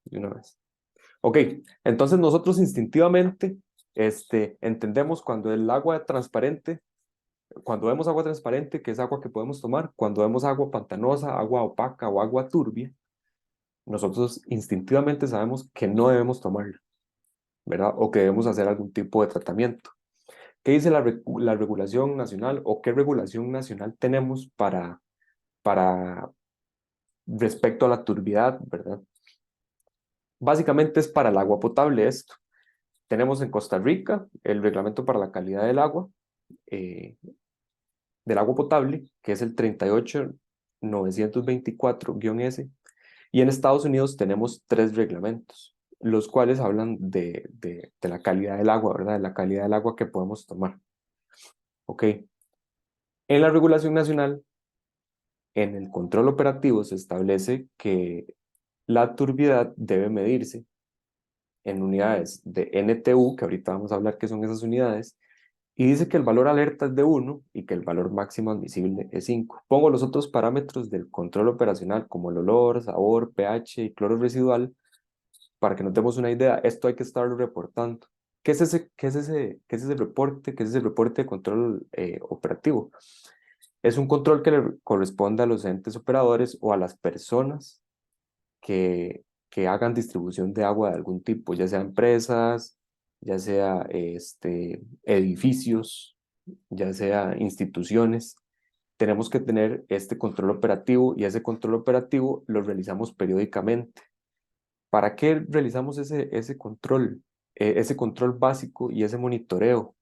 De una vez. Ok, entonces nosotros instintivamente entendemos cuando el agua transparente, cuando vemos agua transparente, que es agua que podemos tomar, cuando vemos agua pantanosa, agua opaca o agua turbia, nosotros instintivamente sabemos que no debemos tomarla, ¿verdad? O que debemos hacer algún tipo de tratamiento. ¿Qué dice la regulación nacional o qué regulación nacional tenemos para respecto a la turbiedad, ¿verdad? Básicamente es para el agua potable esto. Tenemos en Costa Rica el reglamento para la calidad eh, del agua potable, que es el 38924-S, y en Estados Unidos tenemos tres reglamentos, los cuales hablan de la calidad del agua, ¿verdad? De la calidad del agua que podemos tomar. Ok. En la regulación nacional, en el control operativo se establece que la turbiedad debe medirse en unidades de NTU, que ahorita vamos a hablar qué son esas unidades, y dice que el valor alerta es de 1 y que el valor máximo admisible es 5. Pongo los otros parámetros del control operacional como el olor, sabor, pH y cloro residual para que nos demos una idea. Esto hay que estarlo reportando. ¿Qué es ese reporte? ¿Qué es ese reporte de control operativo? Es un control que le corresponde a los entes operadores o a las personas que hagan distribución de agua de algún tipo, ya sea empresas, ya sea edificios, ya sea instituciones. Tenemos que tener este control operativo y ese control operativo lo realizamos periódicamente. ¿Para qué realizamos ese control? Ese control básico y ese monitoreo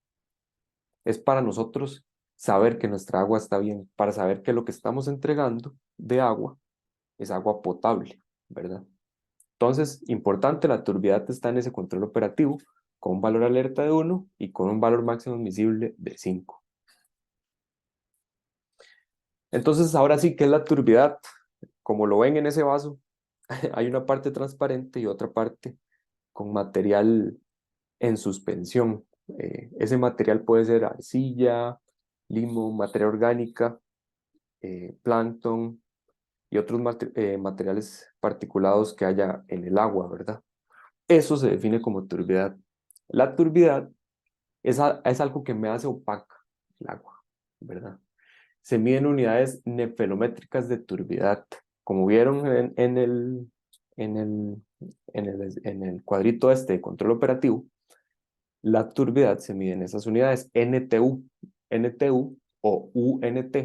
es para nosotros saber que nuestra agua está bien, para saber que lo que estamos entregando de agua es agua potable, ¿verdad? Entonces, importante, la turbiedad está en ese control operativo con un valor alerta de 1 y con un valor máximo admisible de 5. Entonces, ahora sí, ¿qué es la turbiedad? Como lo ven en ese vaso, hay una parte transparente y otra parte con material en suspensión. Ese material puede ser arcilla, limo, materia orgánica, plancton y otros materiales particulados que haya en el agua, ¿verdad? Eso se define como turbiedad. La turbiedad es algo que me hace opaca el agua, ¿verdad? Se miden unidades nefelométricas de turbiedad. Como vieron en el, en el cuadrito de control operativo, la turbiedad se mide en esas unidades NTU. NTU o UNT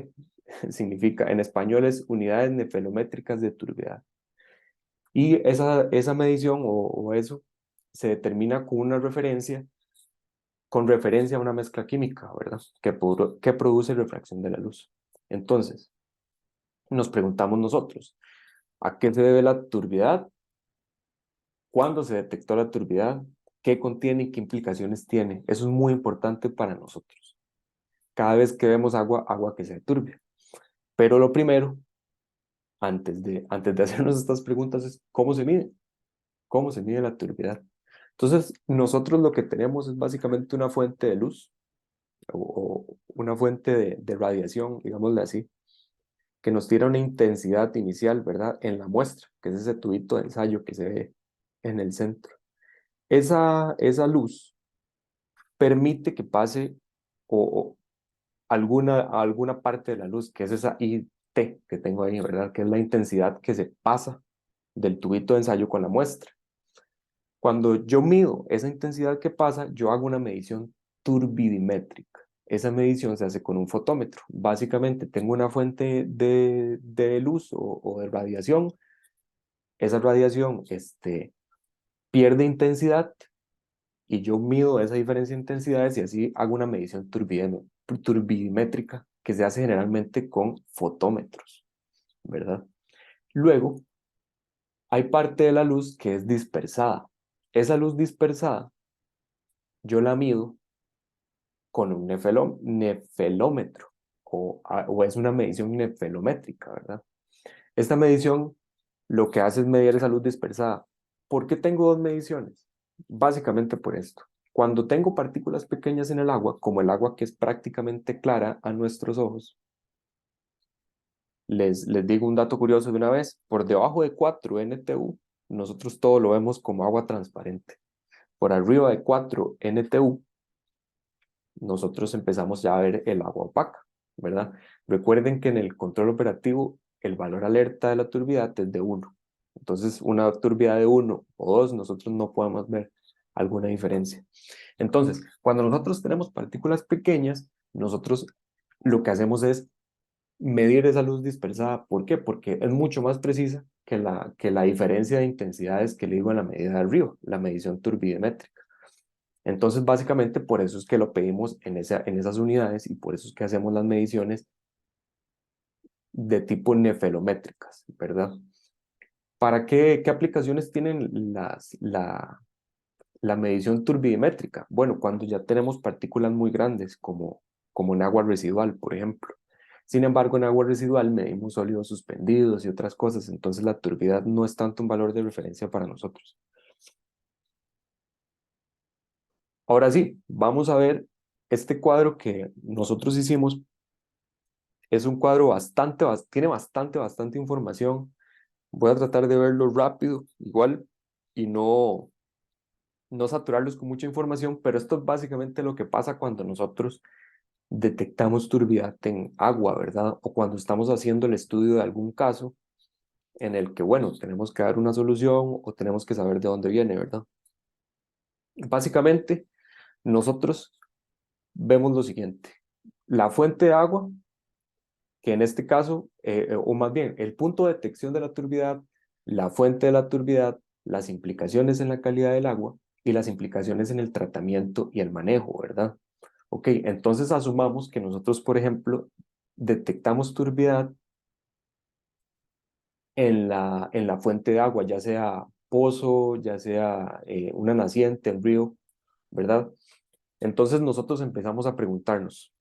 significa, en español es unidades nefelométricas de turbiedad. Y esa medición o eso se determina con referencia a una mezcla química, ¿verdad? Que produce refracción de la luz. Entonces, nos preguntamos nosotros, ¿a qué se debe la turbiedad? ¿Cuándo se detectó la turbiedad? ¿Qué contiene y qué implicaciones tiene? Eso es muy importante para nosotros. Cada vez que vemos agua, agua que sea turbia. Pero lo primero, antes de hacernos estas preguntas, es ¿cómo se mide? ¿Cómo se mide la turbiedad? Entonces, nosotros lo que tenemos es básicamente una fuente de luz o una fuente de radiación, digámosle así, que nos tira una intensidad inicial, ¿verdad? En la muestra, que es ese tubito de ensayo que se ve en el centro. Esa luz permite que pase o alguna parte de la luz, que es esa IT que tengo ahí, ¿verdad? Que es la intensidad que se pasa del tubito de ensayo con la muestra. Cuando yo mido esa intensidad que pasa, yo hago una medición turbidimétrica. Esa medición se hace con un fotómetro. Básicamente tengo una fuente de luz o de radiación. Esa radiación pierde intensidad y yo mido esa diferencia de intensidades y así hago una medición turbidimétrica que se hace generalmente con fotómetros, ¿verdad? Luego, hay parte de la luz que es dispersada. Esa luz dispersada yo la mido con un nefelómetro o es una medición nefelométrica, ¿verdad? Esta medición lo que hace es medir esa luz dispersada. ¿Por qué tengo dos mediciones? Básicamente por esto. Cuando tengo partículas pequeñas en el agua, como el agua que es prácticamente clara a nuestros ojos, les digo un dato curioso de una vez, por debajo de 4 NTU nosotros todo lo vemos como agua transparente. Por arriba de 4 NTU, nosotros empezamos ya a ver el agua opaca, ¿verdad? Recuerden que en el control operativo el valor alerta de la turbidez es de 1. Entonces, una turbidez de 1 o 2, nosotros no podemos ver alguna diferencia. Entonces, cuando nosotros tenemos partículas pequeñas, nosotros lo que hacemos es medir esa luz dispersada. ¿Por qué? Porque es mucho más precisa que la diferencia de intensidades que le digo en la medida de arriba, la medición turbidimétrica. Entonces, básicamente, por eso es que lo pedimos en esas unidades y por eso es que hacemos las mediciones de tipo nefelométricas, ¿verdad? ¿Para qué aplicaciones tienen la medición turbidimétrica? Bueno, cuando ya tenemos partículas muy grandes, como en agua residual, por ejemplo. Sin embargo, en agua residual medimos sólidos suspendidos y otras cosas, entonces la turbidez no es tanto un valor de referencia para nosotros. Ahora sí, vamos a ver este cuadro que nosotros hicimos. Es un cuadro tiene bastante información. Voy a tratar de verlo rápido, igual, y no saturarlos con mucha información, pero esto es básicamente lo que pasa cuando nosotros detectamos turbidez en agua, ¿verdad? O cuando estamos haciendo el estudio de algún caso en el que, bueno, tenemos que dar una solución o tenemos que saber de dónde viene, ¿verdad? Básicamente, nosotros vemos lo siguiente. La fuente de agua, que en este caso, o más bien, el punto de detección de la turbidez, la fuente de la turbidez, las implicaciones en la calidad del agua y las implicaciones en el tratamiento y el manejo, ¿verdad? Ok, entonces asumamos que nosotros, por ejemplo, detectamos turbidez en la fuente de agua, ya sea pozo, ya sea una naciente, el río, ¿verdad? Entonces nosotros empezamos a preguntarnos,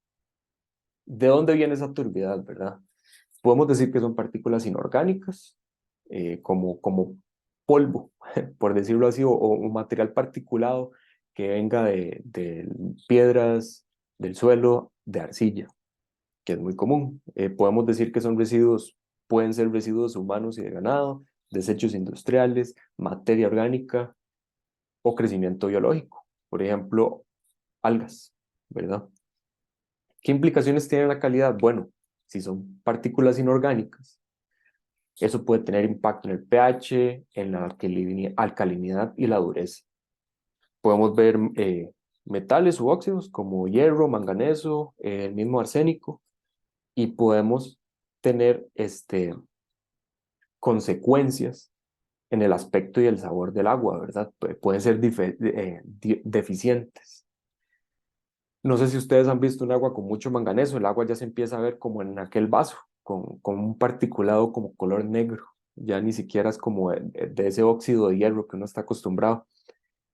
¿de dónde viene esa turbidez, verdad? Podemos decir que son partículas inorgánicas, como polvo, por decirlo así, o un material particulado que venga de piedras, del suelo, de arcilla, que es muy común. Podemos decir que son residuos, pueden ser residuos humanos y de ganado, desechos industriales, materia orgánica o crecimiento biológico, por ejemplo, algas, ¿verdad? ¿Qué implicaciones tiene la calidad? Bueno, si son partículas inorgánicas, eso puede tener impacto en el pH, en la alcalinidad y la dureza. Podemos ver metales u óxidos como hierro, manganeso, el mismo arsénico, y podemos tener consecuencias en el aspecto y el sabor del agua, ¿verdad? Pueden ser deficientes. No sé si ustedes han visto un agua con mucho manganeso, el agua ya se empieza a ver como en aquel vaso, con un particulado como color negro, ya ni siquiera es como de ese óxido de hierro que uno está acostumbrado.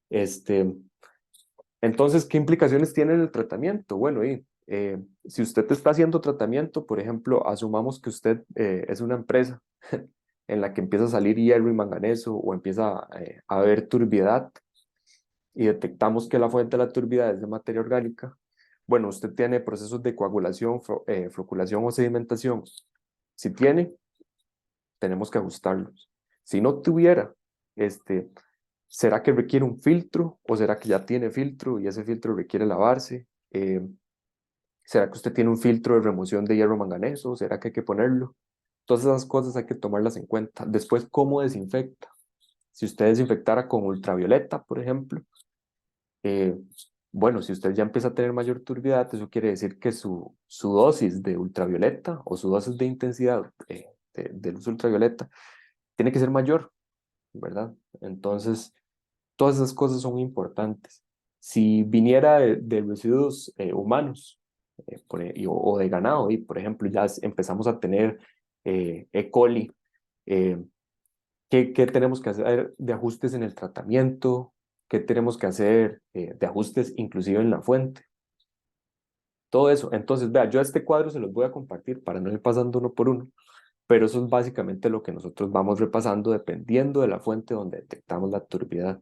Este, entonces, ¿qué implicaciones tiene en el tratamiento? Bueno, si usted está haciendo tratamiento, por ejemplo, asumamos que usted es una empresa en la que empieza a salir hierro y manganeso o empieza a haber turbiedad y detectamos que la fuente de la turbidez es de materia orgánica. Bueno, usted tiene procesos de coagulación, floculación o sedimentación. Si tiene, tenemos que ajustarlos. Si no tuviera, ¿será que requiere un filtro o será que ya tiene filtro y ese filtro requiere lavarse? ¿Será que usted tiene un filtro de remoción de hierro manganeso? ¿Será que hay que ponerlo? Todas esas cosas hay que tomarlas en cuenta. Después, ¿cómo desinfecta? Si usted desinfectara con ultravioleta, por ejemplo, eh, bueno, si usted ya empieza a tener mayor turbidez, eso quiere decir que su dosis de ultravioleta o su dosis de intensidad de luz ultravioleta tiene que ser mayor, ¿verdad? Entonces, todas esas cosas son importantes. Si viniera de residuos humanos o de ganado, y por ejemplo ya empezamos a tener E. coli, eh, ¿qué tenemos que hacer de ajustes en el tratamiento? ¿Qué tenemos que hacer de ajustes inclusive en la fuente? Todo eso. Entonces, vea, yo a este cuadro se los voy a compartir para no ir pasando uno por uno, pero eso es básicamente lo que nosotros vamos repasando dependiendo de la fuente donde detectamos la turbidez.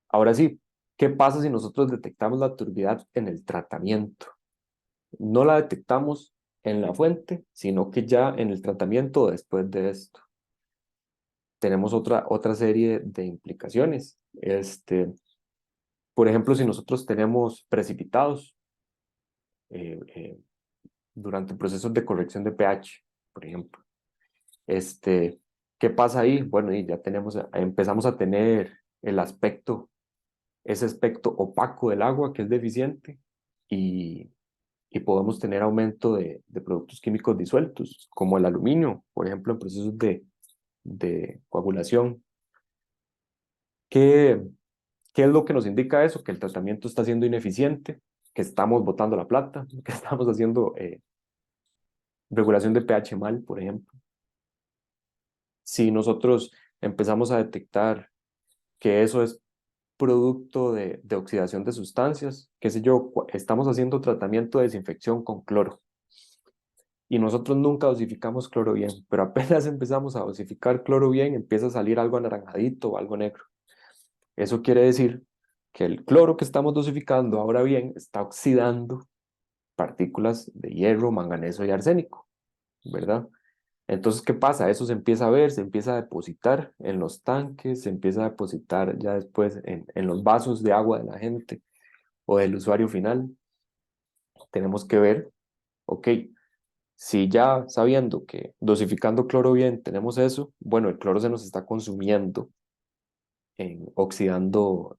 Ahora sí, ¿qué pasa si nosotros detectamos la turbidez en el tratamiento? No la detectamos en la fuente, sino que ya en el tratamiento después de esto. tenemos otra serie de implicaciones. Por ejemplo, si nosotros tenemos precipitados eh, eh, durante procesos de corrección de pH, por ejemplo, ¿qué pasa ahí? Bueno, y ya empezamos a tener el aspecto, ese aspecto opaco del agua que es deficiente y, y podemos tener aumento de productos químicos disueltos, como el aluminio, por ejemplo, en procesos de coagulación. ¿Qué, ¿Qué es lo que nos indica eso? Que el tratamiento está siendo ineficiente, que estamos botando la plata, que estamos haciendo regulación de pH mal, por ejemplo. Si nosotros empezamos a detectar que eso es producto de oxidación de sustancias, qué sé yo, estamos haciendo tratamiento de desinfección con cloro y nosotros nunca dosificamos cloro bien, pero apenas empezamos a dosificar cloro bien, empieza a salir algo anaranjadito o algo negro. Eso quiere decir que el cloro que estamos dosificando ahora bien está oxidando partículas de hierro, manganeso y arsénico, ¿verdad? Entonces, ¿qué pasa? Eso se empieza a ver, se empieza a depositar en los tanques, se empieza a depositar ya después en los vasos de agua de la gente o del usuario final. Tenemos que ver, ok, si ya sabiendo que dosificando cloro bien tenemos eso, bueno, el cloro se nos está consumiendo en oxidando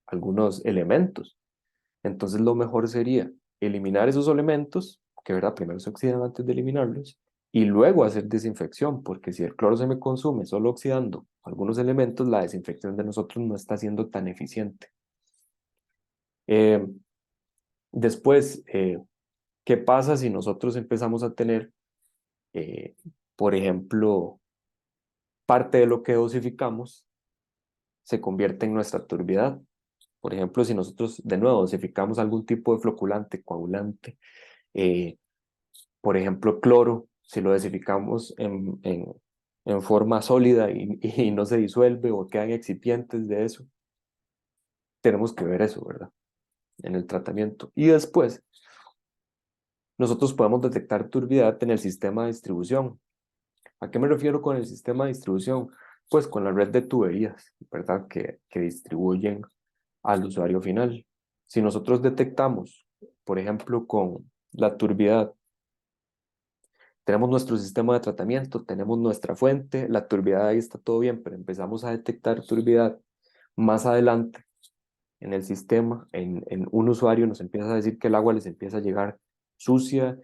algunos elementos. Entonces lo mejor sería eliminar esos elementos, que verdad, primero se oxidan antes de eliminarlos, y luego hacer desinfección, porque si el cloro se me consume solo oxidando algunos elementos, la desinfección de nosotros no está siendo tan eficiente. Eh, Después, ¿qué pasa si nosotros empezamos a tener, eh, por ejemplo, parte de lo que dosificamos se convierte en nuestra turbidez? Por ejemplo, si nosotros de nuevo dosificamos algún tipo de floculante, coagulante, eh, por ejemplo, cloro, si lo desificamos en forma sólida y no se disuelve o quedan excipientes de eso, tenemos que ver eso, ¿verdad? En el tratamiento. Y después, nosotros podemos detectar turbidez en el sistema de distribución. ¿A qué me refiero con el sistema de distribución? Pues con la red de tuberías, ¿verdad? Que distribuyen al usuario final. Si nosotros detectamos, por ejemplo, con la turbidez, tenemos nuestro sistema de tratamiento, tenemos nuestra fuente, la turbidez ahí está todo bien, pero empezamos a detectar turbidez más adelante en el sistema, en un usuario nos empieza a decir que el agua les empieza a llegar sucia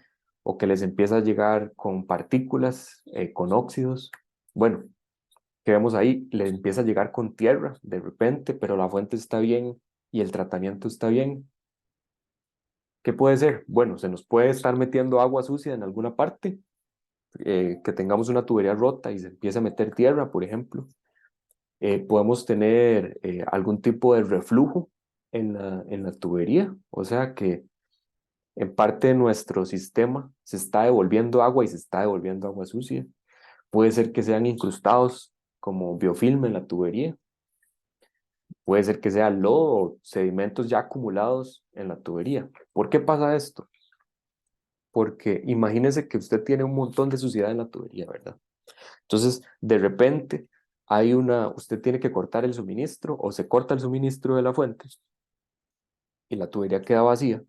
o que les empieza a llegar con partículas, con óxidos. Bueno, ¿qué vemos ahí? Les empieza a llegar con tierra de repente, pero la fuente está bien y el tratamiento está bien. ¿Qué puede ser? Bueno, se nos puede estar metiendo agua sucia en alguna parte, que tengamos una tubería rota y se empiece a meter tierra, por ejemplo. Podemos tener algún tipo de reflujo en la tubería, o sea que en parte de nuestro sistema se está devolviendo agua y se está devolviendo agua sucia. Puede ser que sean incrustados como biofilm en la tubería, puede ser que sea lodo o sedimentos ya acumulados en la tubería. ¿Por qué pasa esto? Porque imagínese que usted tiene un montón de suciedad en la tubería, ¿verdad? Entonces, de repente, usted tiene que cortar el suministro o se corta el suministro de la fuente y la tubería queda vacía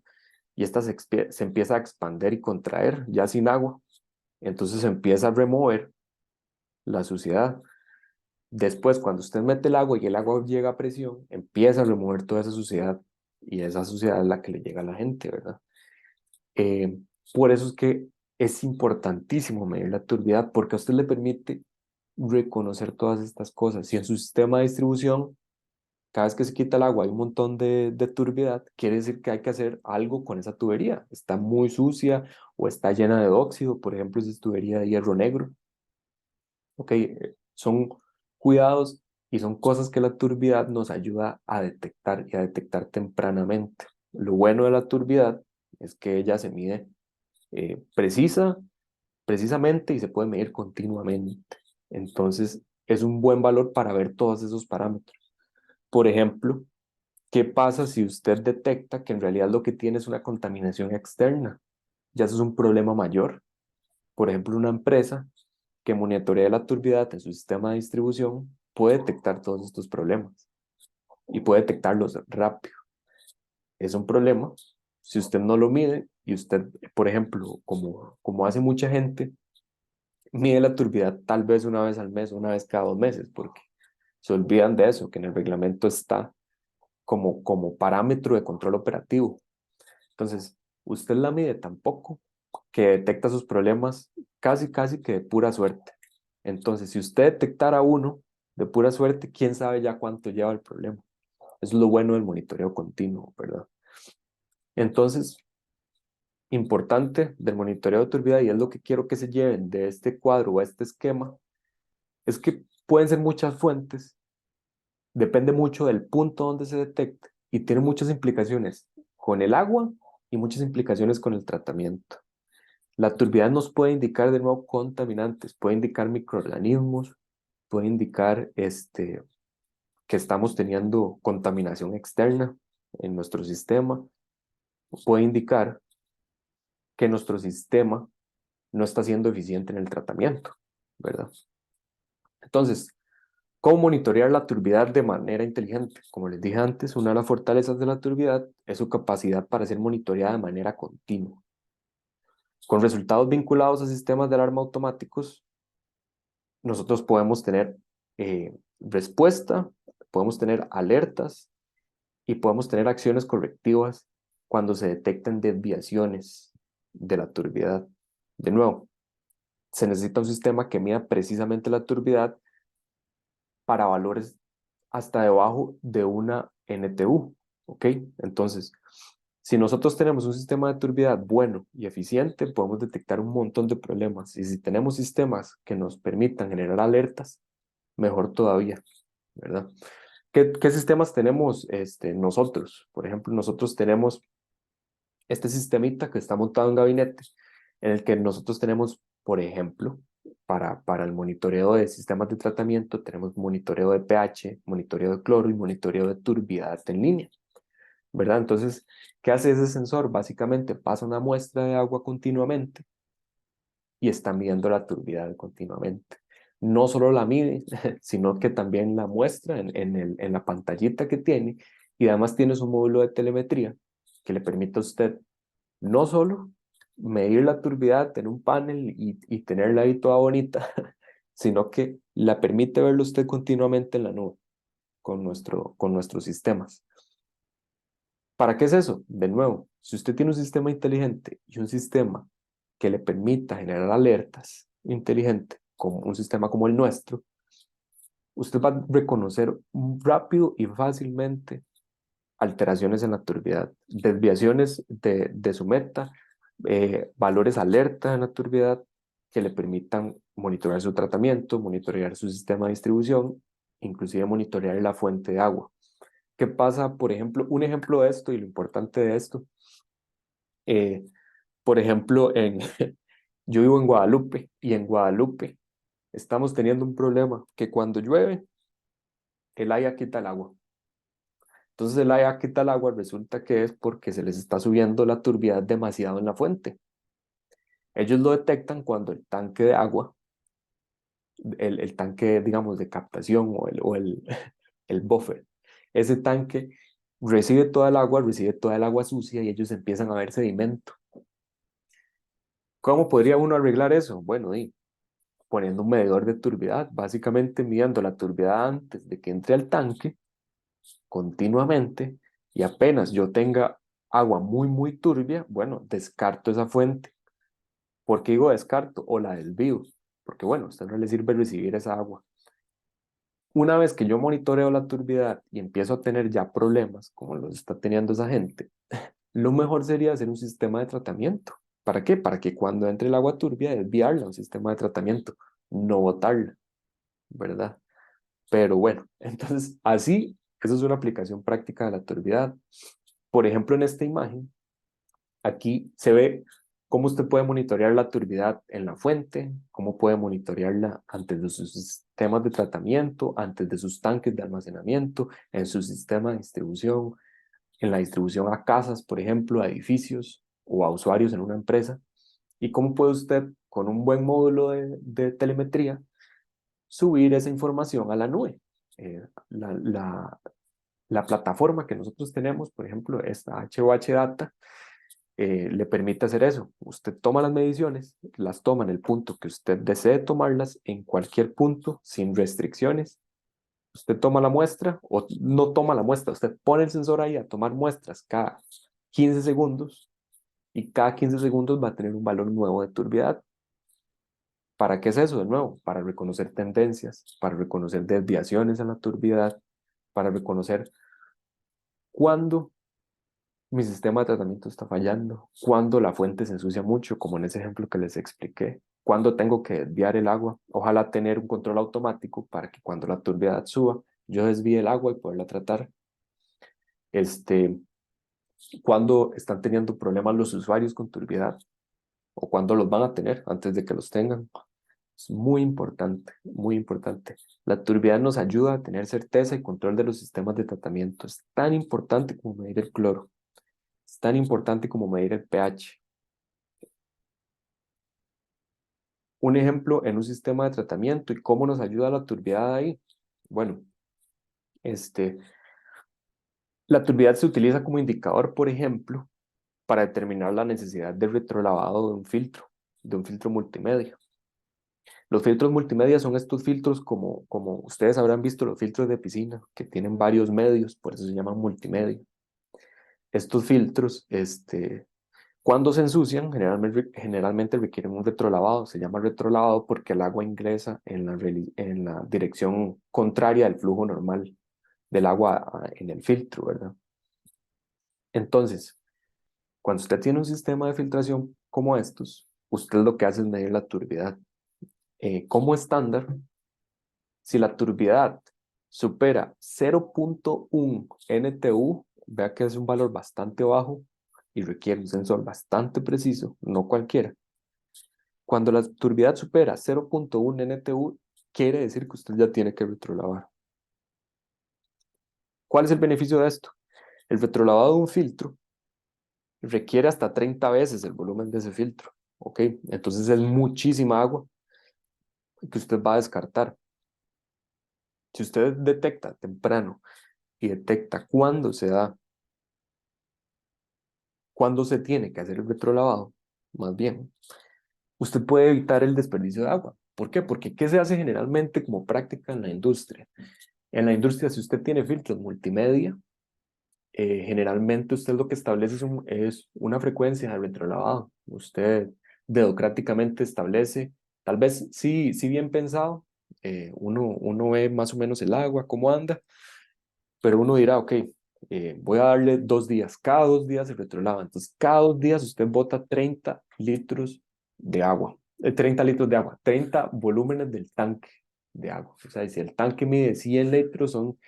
y esta se empieza a expander y contraer ya sin agua. Entonces se empieza a remover la suciedad. Después, cuando usted mete el agua y el agua llega a presión, empieza a remover toda esa suciedad y esa suciedad es la que le llega a la gente, ¿verdad? Eh, por eso es que es importantísimo medir la turbidez porque a usted le permite reconocer todas estas cosas. Si en su sistema de distribución, cada vez que se quita el agua hay un montón de turbidez, quiere decir que hay que hacer algo con esa tubería. Está muy sucia o está llena de óxido, por ejemplo, si es tubería de hierro negro. Ok, son cuidados y son cosas que la turbidez nos ayuda a detectar y a detectar tempranamente. Lo bueno de la turbidez es que ella se mide precisamente y se puede medir continuamente. Entonces, es un buen valor para ver todos esos parámetros. Por ejemplo, ¿qué pasa si usted detecta que en realidad lo que tiene es una contaminación externa? Ya eso es un problema mayor. Por ejemplo, una empresa que monitoree la turbiedad en su sistema de distribución puede detectar todos estos problemas y puede detectarlos rápido. Es un problema si usted no lo mide y usted, por ejemplo, como hace mucha gente, mide la turbiedad tal vez una vez al mes, una vez cada 2 meses, porque se olvidan de eso, que en el reglamento está como parámetro de control operativo. Entonces, usted la mide tampoco, que detecta sus problemas casi que de pura suerte. Entonces, si usted detectara uno de pura suerte, quién sabe ya cuánto lleva el problema. Eso es lo bueno del monitoreo continuo, ¿verdad? Entonces, importante del monitoreo de turbiedad, y es lo que quiero que se lleven de este cuadro o este esquema, es que pueden ser muchas fuentes, depende mucho del punto donde se detecte y tiene muchas implicaciones con el agua y muchas implicaciones con el tratamiento. La turbiedad nos puede indicar de nuevo contaminantes, puede indicar microorganismos, puede indicar que estamos teniendo contaminación externa en nuestro sistema, puede indicar que nuestro sistema no está siendo eficiente en el tratamiento, ¿verdad? Entonces, ¿cómo monitorear la turbiedad de manera inteligente? Como les dije antes, una de las fortalezas de la turbiedad es su capacidad para ser monitoreada de manera continua. Con resultados vinculados a sistemas de alarma automáticos, nosotros podemos tener respuesta, podemos tener alertas y podemos tener acciones correctivas cuando se detecten desviaciones de la turbiedad. De nuevo, se necesita un sistema que mida precisamente la turbiedad para valores hasta debajo de una NTU, ¿ok? Entonces, si nosotros tenemos un sistema de turbiedad bueno y eficiente, podemos detectar un montón de problemas. Y si tenemos sistemas que nos permitan generar alertas, mejor todavía, ¿verdad? ¿Qué sistemas tenemos nosotros? Por ejemplo, nosotros tenemos este sistemita que está montado en gabinete, en el que nosotros tenemos, por ejemplo, para el monitoreo de sistemas de tratamiento, tenemos monitoreo de pH, monitoreo de cloro y monitoreo de turbiedad en línea, ¿verdad? Entonces, ¿qué hace ese sensor? Básicamente pasa una muestra de agua continuamente y está midiendo la turbiedad continuamente. No solo la mide, sino que también la muestra en la pantallita que tiene, y además tiene su módulo de telemetría que le permite a usted no solo medir la turbiedad, tener un panel y tenerla ahí toda bonita, sino que la permite verlo usted continuamente en la nube con nuestros sistemas. ¿Para qué es eso? De nuevo, si usted tiene un sistema inteligente y un sistema que le permita generar alertas inteligente, como un sistema como el nuestro, usted va a reconocer rápido y fácilmente alteraciones en la turbiedad, desviaciones de su meta, valores alerta en la turbiedad que le permitan monitorear su tratamiento, monitorear su sistema de distribución, inclusive monitorear la fuente de agua. ¿Qué pasa? Por ejemplo, un ejemplo de esto y lo importante de esto, eh, por ejemplo, yo vivo en Guadalupe y en Guadalupe estamos teniendo un problema que cuando llueve, el AIA quita el agua. Entonces el AIA quita el agua, resulta que es porque se les está subiendo la turbiedad demasiado en la fuente. Ellos lo detectan cuando el tanque de agua, el tanque, digamos, de captación el buffer, ese tanque recibe toda el agua sucia y ellos empiezan a ver sedimento. ¿Cómo podría uno arreglar eso? Bueno, poniendo un medidor de turbiedad, básicamente midiendo la turbiedad antes de que entre al tanque continuamente, y apenas yo tenga agua muy turbia, bueno, descarto esa fuente. ¿Por qué digo descarto? O la desvío, porque bueno, a usted no le sirve recibir esa agua. Una vez que yo monitoreo la turbiedad y empiezo a tener ya problemas, como los está teniendo esa gente, lo mejor sería hacer un sistema de tratamiento. ¿Para qué? Para que cuando entre el agua turbia, desviarla a un sistema de tratamiento, no botarla, ¿verdad? Pero bueno, entonces así, eso es una aplicación práctica de la turbiedad. Por ejemplo, en esta imagen, aquí se ve cómo usted puede monitorear la turbiedad en la fuente, cómo puede monitorearla antes de sus sistemas de tratamiento, antes de sus tanques de almacenamiento, en su sistema de distribución, en la distribución a casas, por ejemplo, a edificios o a usuarios en una empresa. Y cómo puede usted con un buen módulo de telemetría, subir esa información a la nube. La plataforma que nosotros tenemos, por ejemplo, esta HOH Data, le permite hacer eso. Usted toma las mediciones, las toma en el punto que usted desee tomarlas, en cualquier punto, sin restricciones. Usted toma la muestra o no toma la muestra, usted pone el sensor ahí a tomar muestras cada 15 segundos y cada 15 segundos va a tener un valor nuevo de turbiedad. ¿Para qué es eso de nuevo? Para reconocer tendencias, para reconocer desviaciones en la turbiedad, para reconocer cuándo mi sistema de tratamiento está fallando, cuándo la fuente se ensucia mucho, como en ese ejemplo que les expliqué, cuándo tengo que desviar el agua. Ojalá tener un control automático para que cuando la turbiedad suba, yo desvíe el agua y poderla tratar. Cuándo están teniendo problemas los usuarios con turbiedad o cuándo los van a tener antes de que los tengan. Es muy importante, muy importante. La turbiedad nos ayuda a tener certeza y control de los sistemas de tratamiento. Es tan importante como medir el cloro. Es tan importante como medir el pH. Un ejemplo en un sistema de tratamiento y cómo nos ayuda la turbiedad ahí. Bueno, la turbiedad se utiliza como indicador, por ejemplo, para determinar la necesidad de retrolavado de un filtro multimedia. Los filtros multimedia son estos filtros como ustedes habrán visto los filtros de piscina, que tienen varios medios, por eso se llaman multimedia. Estos filtros, cuando se ensucian, generalmente requieren un retrolavado. Se llama retrolavado porque el agua ingresa en la dirección contraria del flujo normal del agua en el filtro, ¿verdad? Entonces, cuando usted tiene un sistema de filtración como estos, usted lo que hace es medir la turbidez. Como estándar, si la turbidez supera 0.1 NTU, vea que es un valor bastante bajo y requiere un sensor bastante preciso, no cualquiera. Cuando la turbidez supera 0.1 NTU, quiere decir que usted ya tiene que retrolavar. ¿Cuál es el beneficio de esto? El retrolavado de un filtro requiere hasta 30 veces el volumen de ese filtro. ¿Ok? Entonces es muchísima agua que usted va a descartar. Si usted detecta temprano y detecta cuándo se tiene que hacer el retrolavado, más bien, usted puede evitar el desperdicio de agua. ¿Por qué? Porque ¿qué se hace generalmente como práctica en la industria? En la industria, si usted tiene filtros multimedia, generalmente usted lo que establece es una frecuencia de retrolavado. Usted dedocráticamente establece, tal vez sí bien pensado, uno ve más o menos el agua, cómo anda, pero uno dirá, ok, voy a darle 2 días, cada 2 días se retrolava. Entonces, cada 2 días usted bota 30 litros de agua, 30 litros de agua, 30 volúmenes del tanque de agua. O sea, si el tanque mide 100 litros, son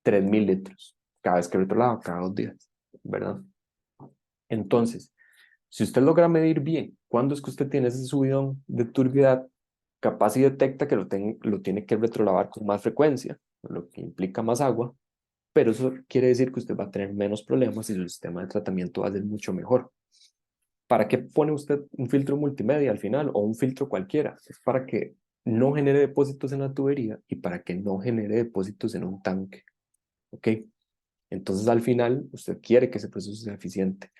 3000 litros cada vez que retrolava, cada 2 días, ¿verdad? Entonces, si usted logra medir bien cuándo es que usted tiene ese subidón de turbidez, capaz y detecta que lo tiene que retrolavar con más frecuencia, lo que implica más agua, pero eso quiere decir que usted va a tener menos problemas y su sistema de tratamiento va a ser mucho mejor. ¿Para qué pone usted un filtro multimedia al final o un filtro cualquiera? Es para que no genere depósitos en la tubería y para que no genere depósitos en un tanque. ¿Ok? Entonces al final usted quiere que ese proceso sea eficiente.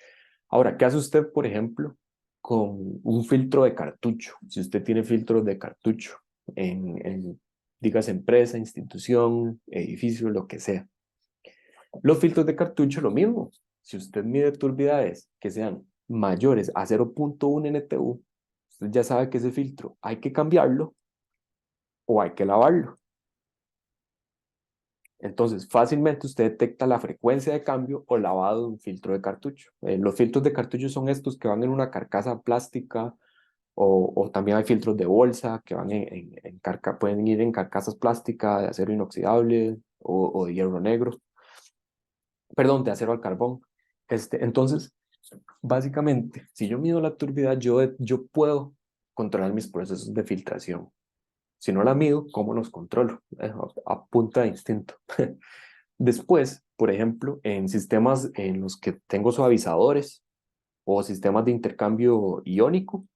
Ahora, ¿qué hace usted, por ejemplo, con un filtro de cartucho? Si usted tiene filtros de cartucho digas empresa, institución, edificio, lo que sea. Los filtros de cartucho, lo mismo. Si usted mide turbidades que sean mayores a 0.1 NTU, usted ya sabe que ese filtro hay que cambiarlo o hay que lavarlo. Entonces, fácilmente usted detecta la frecuencia de cambio o lavado de un filtro de cartucho. Los filtros de cartucho son estos que van en una carcasa plástica o también hay filtros de bolsa que van pueden ir en carcasas plásticas de acero inoxidable o de hierro negro, perdón, de acero al carbón. Entonces, básicamente, si yo mido la turbidez, yo puedo controlar mis procesos de filtración. Si no la mido, ¿cómo los controlo? A punta de instinto. Después, por ejemplo, en sistemas en los que tengo suavizadores o sistemas de intercambio iónico,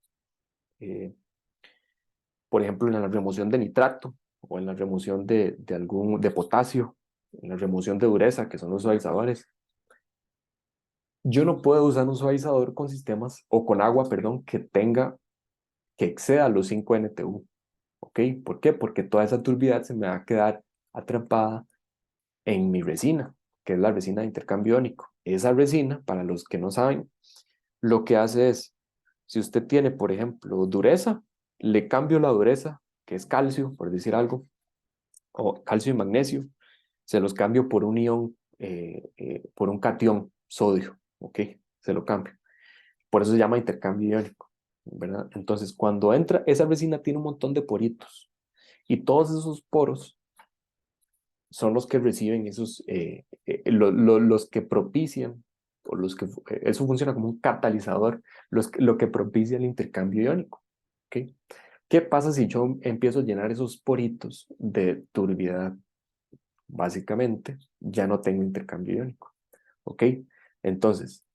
por ejemplo, en la remoción de nitrato o en la remoción de potasio, en la remoción de dureza, que son los suavizadores. Yo no puedo usar un suavizador con sistemas o con agua, perdón, que exceda los 5 NTU. ¿Ok? ¿Por qué? Porque toda esa turbidez se me va a quedar atrapada en mi resina, que es la resina de intercambio iónico. Esa resina, para los que no saben, lo que hace es, si usted tiene, por ejemplo, dureza, le cambio la dureza, que es calcio, por decir algo, o calcio y magnesio, se los cambio por un ion, por un cation, sodio, ¿ok? Se lo cambio. Por eso se llama intercambio iónico, ¿verdad? Entonces, cuando entra, esa resina tiene un montón de poritos y todos esos poros son los que reciben esos, los que propician, o los que, eso funciona como un catalizador, lo que propicia el intercambio iónico, ¿ok? ¿Qué pasa si yo empiezo a llenar esos poritos de turbidez? Básicamente, ya no tengo intercambio iónico, ¿ok? Entonces,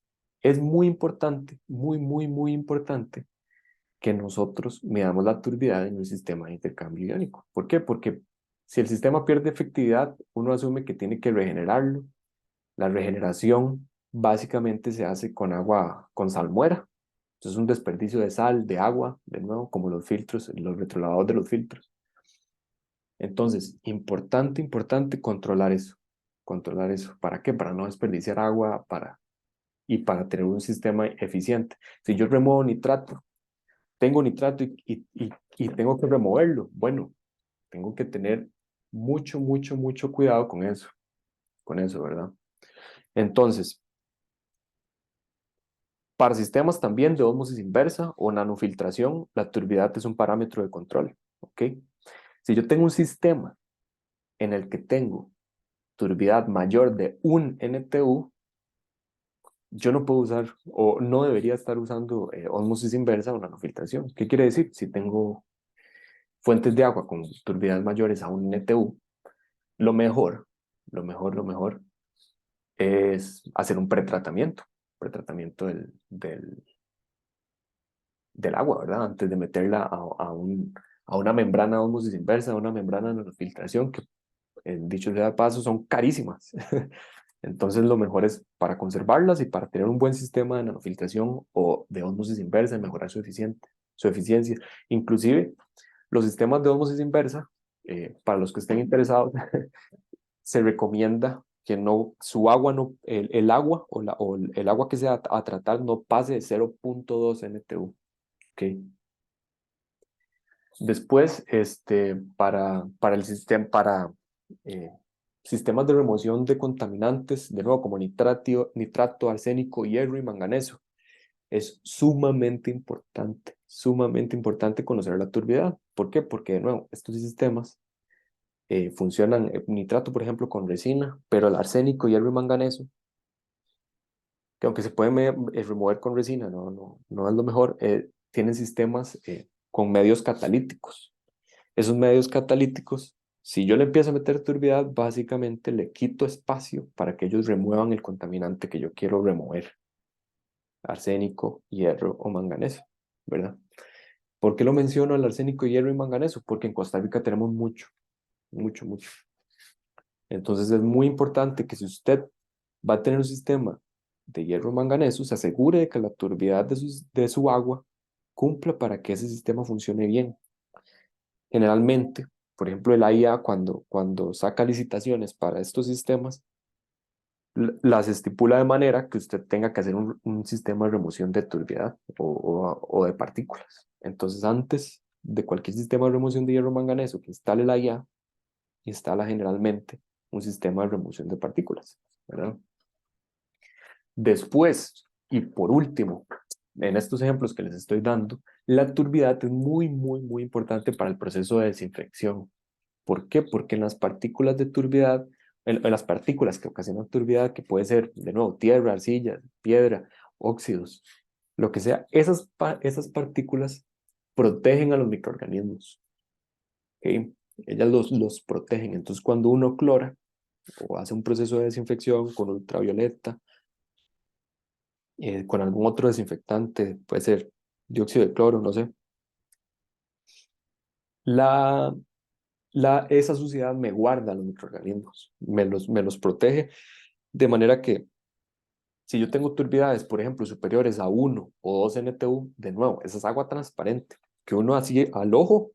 es muy importante, muy importante que nosotros midamos la turbidez en un sistema de intercambio iónico. ¿Por qué? Porque si el sistema pierde efectividad, uno asume que tiene que regenerarlo. La regeneración básicamente se hace con agua, con salmuera. Entonces es un desperdicio de sal, de agua, de nuevo, como los filtros, los retrolavados de los filtros. Entonces, importante controlar eso. Controlar eso. ¿Para qué? Para no desperdiciar agua y para tener un sistema eficiente. Si yo remuevo nitrato, tengo nitrato y tengo que removerlo. Bueno, tengo que tener mucho cuidado con eso, ¿verdad? Entonces, para sistemas también de ósmosis inversa o nanofiltración, la turbidez es un parámetro de control, ¿ok? Si yo tengo un sistema en el que tengo turbidez mayor de 1 NTU, yo no puedo usar o no debería estar usando ósmosis inversa o nanofiltración. ¿Qué quiere decir? Si tengo fuentes de agua con turbidez mayores a 1 NTU, lo mejor, lo mejor es hacer un pretratamiento del agua, ¿verdad? Antes de meterla a una membrana de ósmosis inversa, a una membrana de nanofiltración, que dicho sea de paso, son carísimas. Entonces lo mejor es para conservarlas y para tener un buen sistema de nanofiltración o de ósmosis inversa y mejorar su eficiencia. Inclusive los sistemas de ósmosis inversa, para los que estén interesados, se recomienda que no, su agua no, el agua o el agua que sea a tratar no pase de 0.2 NTU. ¿Okay? Después, para el sistema, para eh, sistemas de remoción de contaminantes, de nuevo como nitrato, arsénico, hierro y manganeso, es sumamente importante conocer la turbidez. ¿Por qué? Porque, de nuevo, estos sistemas funcionan, nitrato, por ejemplo, con resina, pero el arsénico, hierro y manganeso, que aunque se pueden remover con resina, no es lo mejor, tienen sistemas con medios catalíticos. Esos medios catalíticos, si yo le empiezo a meter turbidez, básicamente le quito espacio para que ellos remuevan el contaminante que yo quiero remover, arsénico, hierro o manganeso, ¿verdad? ¿Por qué lo menciono el arsénico, hierro y manganeso? Porque en Costa Rica tenemos mucho. Entonces es muy importante que si usted va a tener un sistema de hierro manganeso, se asegure de que la turbidez de su agua cumpla para que ese sistema funcione bien. Generalmente, por ejemplo, el AIA cuando saca licitaciones para estos sistemas, las estipula de manera que usted tenga que hacer un sistema de remoción de turbidez o de partículas. Entonces, antes de cualquier sistema de remoción de hierro manganeso que instale la IA, instala generalmente un sistema de remoción de partículas, ¿verdad? Después, y por último, en estos ejemplos que les estoy dando, la turbidez es muy importante para el proceso de desinfección. ¿Por qué? Porque en las partículas de turbidez, en las partículas que ocasionan turbidez, que puede ser, de nuevo, tierra, arcilla, piedra, óxidos, lo que sea, esas partículas protegen a los microorganismos, ¿ok? Ellas los protegen. Entonces, cuando uno clora o hace un proceso de desinfección con ultravioleta, con algún otro desinfectante, puede ser dióxido de cloro, no sé, La, esa suciedad me guarda los microorganismos, me los protege, de manera que si yo tengo turbidades, por ejemplo, superiores a 1 o 2 NTU, de nuevo, esa es agua transparente, que uno así al ojo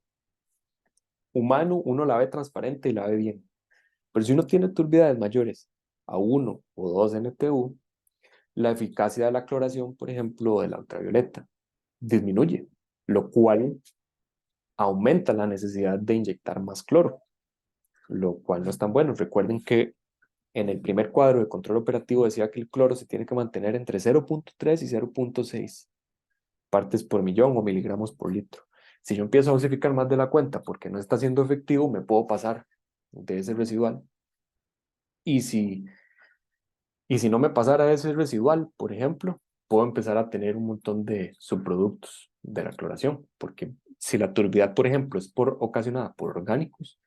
humano, uno la ve transparente y la ve bien. Pero si uno tiene turbidades mayores a 1 o 2 NTU, la eficacia de la cloración, por ejemplo, de la ultravioleta, disminuye, lo cual aumenta la necesidad de inyectar más cloro, lo cual no es tan bueno. Recuerden que en el primer cuadro de control operativo decía que el cloro se tiene que mantener entre 0.3 y 0.6 partes por millón o miligramos por litro. Si yo empiezo a dosificar más de la cuenta porque no está siendo efectivo, me puedo pasar de ese residual. Y si, y si no me pasara ese residual, por ejemplo, puedo empezar a tener un montón de subproductos de la cloración, porque si la turbidez, por ejemplo, es ocasionada por orgánicos,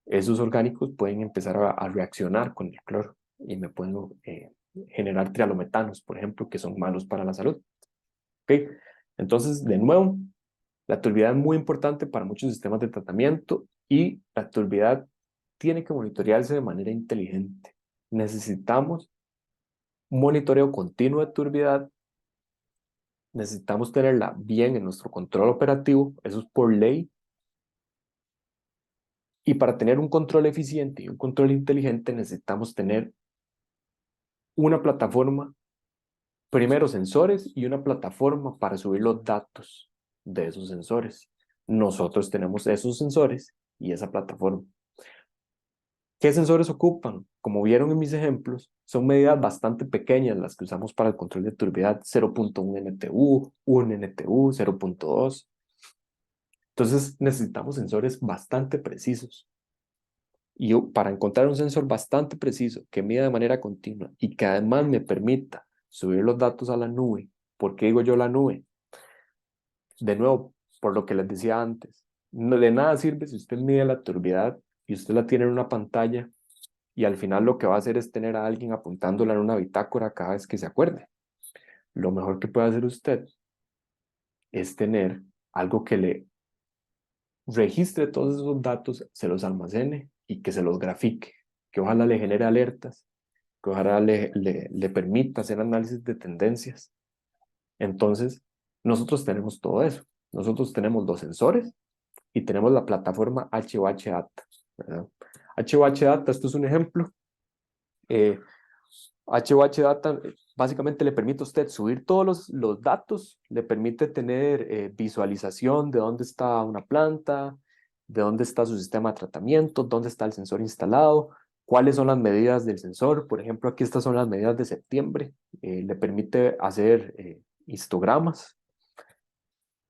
esos orgánicos pueden empezar a reaccionar con el cloro y me pueden generar trialometanos, por ejemplo, que son malos para la salud. ¿Okay? Entonces, de nuevo, la turbidez es muy importante para muchos sistemas de tratamiento y la turbidez tiene que monitorearse de manera inteligente. Necesitamos un monitoreo continuo de turbidez, necesitamos tenerla bien en nuestro control operativo, eso es por ley, y para tener un control eficiente y un control inteligente necesitamos tener una plataforma, primero sensores y una plataforma para subir los datos de esos sensores. Nosotros tenemos esos sensores y esa plataforma. ¿Qué sensores ocupan? Como vieron en mis ejemplos, son medidas bastante pequeñas las que usamos para el control de turbidez, 0.1 NTU, 1 NTU, 0.2. Entonces necesitamos sensores bastante precisos. Y para encontrar un sensor bastante preciso que mida de manera continua y que además me permita subir los datos a la nube, ¿por qué digo yo la nube? De nuevo, por lo que les decía antes, no, de nada sirve si usted mide la turbidez y usted la tiene en una pantalla y al final lo que va a hacer es tener a alguien apuntándola en una bitácora cada vez que se acuerde. Lo mejor que puede hacer usted es tener algo que le registre todos esos datos, se los almacene y que se los grafique, que ojalá le genere alertas, que ojalá le permita hacer análisis de tendencias. Entonces, nosotros tenemos todo eso. Nosotros tenemos los sensores y tenemos la plataforma HOH Data, ¿verdad? HOH Data, esto es un ejemplo. HOH Data básicamente le permite a usted subir todos los datos, le permite tener visualización de dónde está una planta, de dónde está su sistema de tratamiento, dónde está el sensor instalado, cuáles son las medidas del sensor. Por ejemplo, aquí estas son las medidas de septiembre. Le permite hacer histogramas.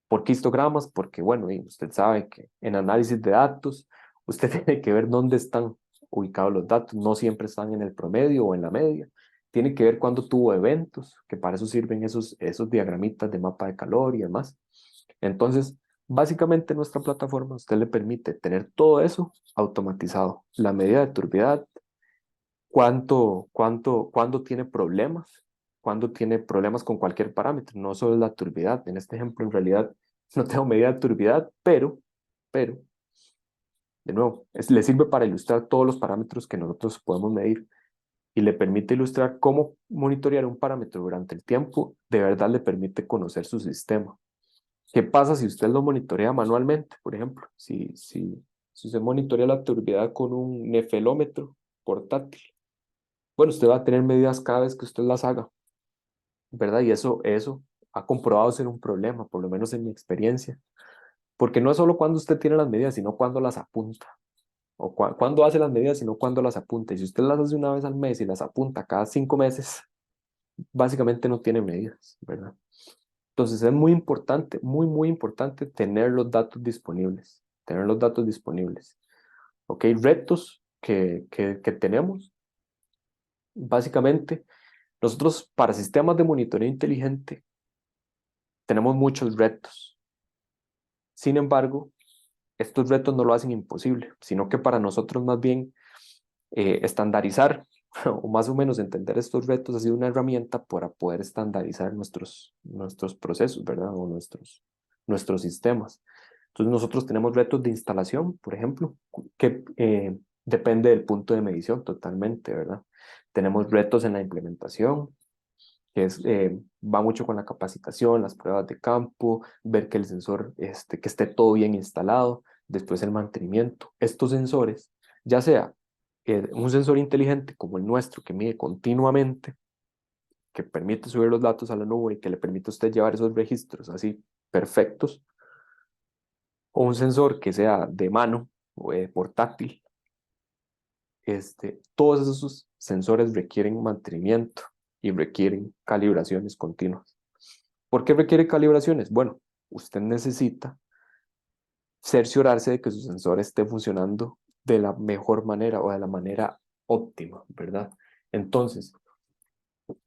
¿Por qué histogramas? Porque, bueno, usted sabe que en análisis de datos, usted tiene que ver dónde están ubicados los datos. No siempre están en el promedio o en la media. Tiene que ver cuándo tuvo eventos, que para eso sirven esos diagramitas de mapa de calor y demás. Entonces, básicamente nuestra plataforma, usted le permite tener todo eso automatizado. La medida de turbidez, cuándo tiene problemas con cualquier parámetro, no solo la turbidez. En este ejemplo, en realidad, no tengo medida de turbidez, pero, de nuevo, le sirve para ilustrar todos los parámetros que nosotros podemos medir y le permite ilustrar cómo monitorear un parámetro durante el tiempo, de verdad le permite conocer su sistema. ¿Qué pasa si usted lo monitorea manualmente? Por ejemplo, si usted monitorea la turbidez con un nefelómetro portátil, bueno, usted va a tener medidas cada vez que usted las haga, ¿verdad? Y eso ha comprobado ser un problema, por lo menos en mi experiencia, porque no es solo cuando usted tiene las medidas, sino cuando las apunta, o cuando hace las medidas, sino cuando las apunta. Y si usted las hace una vez al mes y las apunta cada 5 meses, básicamente no tiene medidas, ¿verdad? Entonces es muy importante, muy importante tener los datos disponibles, tener los datos disponibles. ¿Ok? Retos que tenemos, básicamente, nosotros para sistemas de monitoreo inteligente tenemos muchos retos. Sin embargo, estos retos no lo hacen imposible, sino que para nosotros más bien estandarizar o más o menos entender estos retos ha sido una herramienta para poder estandarizar nuestros procesos, ¿verdad? O nuestros sistemas. Entonces nosotros tenemos retos de instalación, por ejemplo, que depende del punto de medición totalmente, ¿verdad? Tenemos retos en la implementación, que va mucho con la capacitación, las pruebas de campo, ver que el sensor que esté todo bien instalado, después el mantenimiento. Estos sensores, ya sea un sensor inteligente como el nuestro que mide continuamente, que permite subir los datos a la nube y que le permite a usted llevar esos registros así perfectos, o un sensor que sea de mano o portátil, todos esos sensores requieren mantenimiento y requieren calibraciones continuas. ¿Por qué requiere calibraciones? Bueno, usted necesita cerciorarse de que su sensor esté funcionando de la mejor manera o de la manera óptima, ¿verdad? Entonces,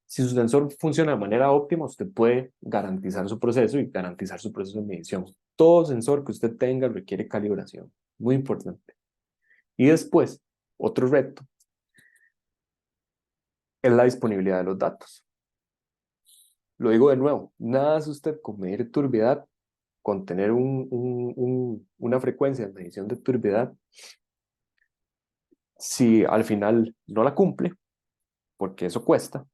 si su sensor funciona de manera óptima, usted puede garantizar su proceso y garantizar su proceso de medición. Todo sensor que usted tenga requiere calibración, muy importante. Y después, otro reto es la disponibilidad de los datos. Lo digo de nuevo, nada hace usted con medir turbiedad, con tener una frecuencia de medición de turbiedad, si al final no la cumple, porque eso cuesta,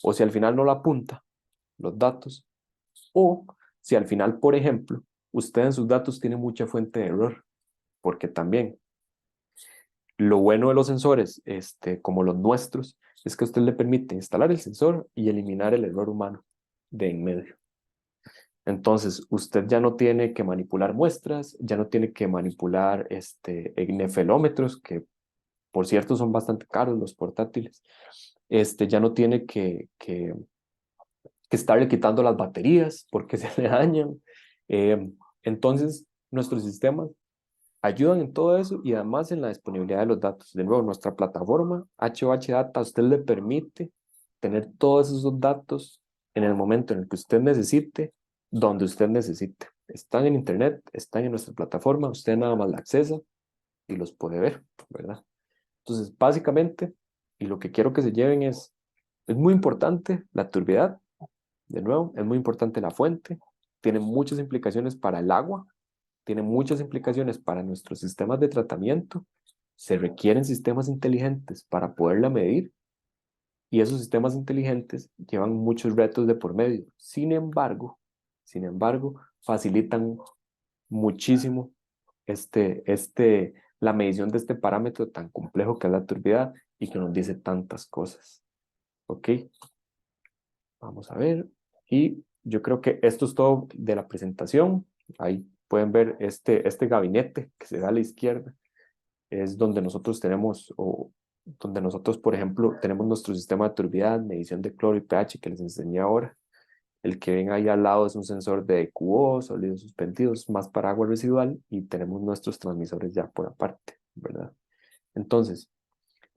o si al final no la apunta los datos, o si al final, por ejemplo, usted en sus datos tiene mucha fuente de error, porque también lo bueno de los sensores, como los nuestros, es que a usted le permite instalar el sensor y eliminar el error humano de en medio. Entonces, usted ya no tiene que manipular muestras, ya no tiene que manipular nefelómetros, que por cierto son bastante caros los portátiles. Ya no tiene que estarle quitando las baterías porque se le dañan. Entonces, nuestros sistemas ayudan en todo eso y además en la disponibilidad de los datos. De nuevo, nuestra plataforma HOH Data a usted le permite tener todos esos datos en el momento en el que usted necesite, donde usted necesite. Están en internet, están en nuestra plataforma, usted nada más la accesa y los puede ver, ¿verdad? Entonces, básicamente, y lo que quiero que se lleven es muy importante la turbiedad, de nuevo, es muy importante la fuente, tiene muchas implicaciones para el agua, tiene muchas implicaciones para nuestros sistemas de tratamiento, se requieren sistemas inteligentes para poderla medir y esos sistemas inteligentes llevan muchos retos de por medio. Sin embargo, facilitan muchísimo la medición de este parámetro tan complejo que es la turbiedad y que nos dice tantas cosas. ¿Ok? Vamos a ver. Y yo creo que esto es todo de la presentación. Ahí pueden ver este gabinete que se da a la izquierda. Es donde nosotros tenemos, donde nosotros, por ejemplo, tenemos nuestro sistema de turbiedad, medición de cloro y pH que les enseñé ahora. El que ven ahí al lado es un sensor de QO, sólidos suspendidos, más para agua residual, y tenemos nuestros transmisores ya por aparte, ¿verdad? Entonces,